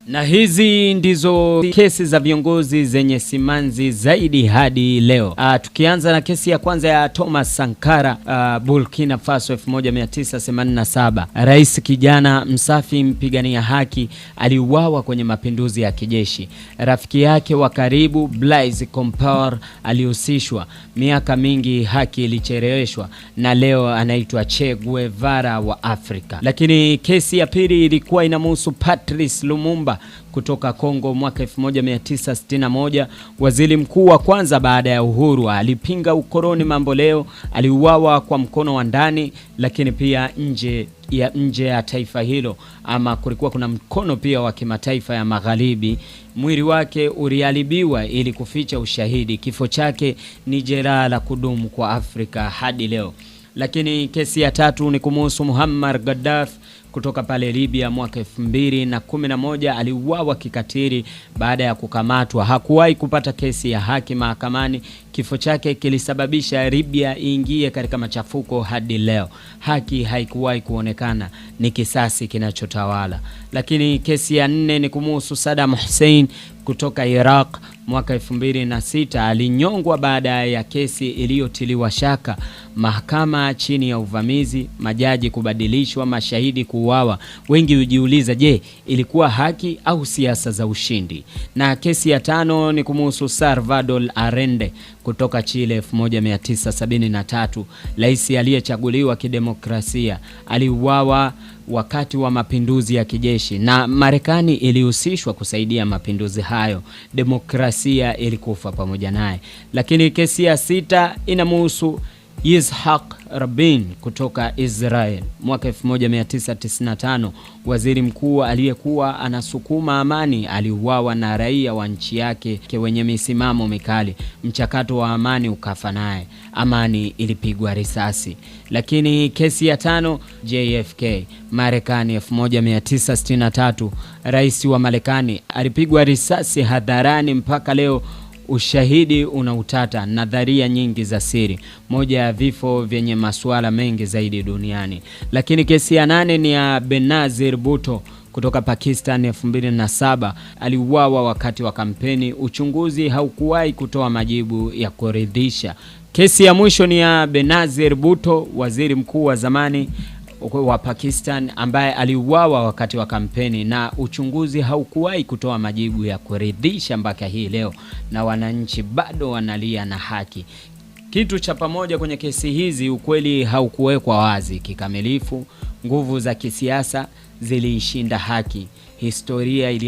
Na hizi ndizo kesi za viongozi zenye simanzi zaidi hadi leo. Tukianza na kesi ya kwanza ya Thomas Sankara, Burkina Faso 1987. Rais kijana msafi mpigania haki aliuawa kwenye mapinduzi ya kijeshi. Rafiki yake wa karibu Blaise Compaoré alihusishwa. Miaka mingi haki ilicheleweshwa na leo anaitwa Che Guevara wa Afrika. Lakini kesi ya pili ilikuwa inamhusu Patrice Lumumba kutoka Kongo mwaka 1961. Waziri mkuu wa kwanza baada ya uhuru, alipinga ukoloni mambo leo, aliuawa kwa mkono wa ndani, lakini pia nje ya taifa hilo, ama kulikuwa kuna mkono pia wa kimataifa ya magharibi. Mwili wake uliharibiwa ili kuficha ushahidi. Kifo chake ni jeraha la kudumu kwa Afrika hadi leo. Lakini kesi ya tatu ni kumhusu Muammar Gaddafi kutoka pale Libya mwaka 2011. Aliuawa kikatili baada ya kukamatwa. Hakuwahi kupata kesi ya haki mahakamani. Kifo chake kilisababisha Libya iingie katika machafuko hadi leo. Haki haikuwahi kuonekana, ni kisasi kinachotawala. Lakini kesi ya nne ni kumhusu Saddam Hussein kutoka Iraq mwaka 2006. Alinyongwa baada ya kesi iliyotiliwa shaka. Mahakama chini ya uvamizi, majaji kubadilishwa, mashahidi kuuawa. Wengi hujiuliza, je, ilikuwa haki au siasa za ushindi? Na kesi ya tano ni kumhusu Salvador Allende kutoka Chile 1973. Rais aliyechaguliwa kidemokrasia aliuawa wakati wa mapinduzi ya kijeshi, na Marekani ilihusishwa kusaidia mapinduzi hayo. Demokrasia ilikufa pamoja naye. Lakini kesi ya sita inamhusu Yitzhak Rabin kutoka Israel mwaka 1995. Waziri mkuu aliyekuwa anasukuma amani aliuawa na raia wa nchi yake wenye misimamo mikali. Mchakato wa amani ukafa naye. Amani ilipigwa risasi. Lakini kesi ya tano, JFK Marekani 1963. Rais wa Marekani alipigwa risasi hadharani. Mpaka leo ushahidi unautata, nadharia nyingi za siri. Moja ya vifo vyenye masuala mengi zaidi duniani. Lakini kesi ya nane ni ya Benazir Bhutto kutoka Pakistan 2007. Aliuawa wakati wa kampeni. Uchunguzi haukuwahi kutoa majibu ya kuridhisha. Kesi ya mwisho ni ya Benazir Bhutto, waziri mkuu wa zamani wa Pakistan ambaye aliuawa wakati wa kampeni, na uchunguzi haukuwahi kutoa majibu ya kuridhisha mpaka hii leo, na wananchi bado wanalia na haki. Kitu cha pamoja kwenye kesi hizi, ukweli haukuwekwa wazi kikamilifu. Nguvu za kisiasa ziliishinda haki. Historia ili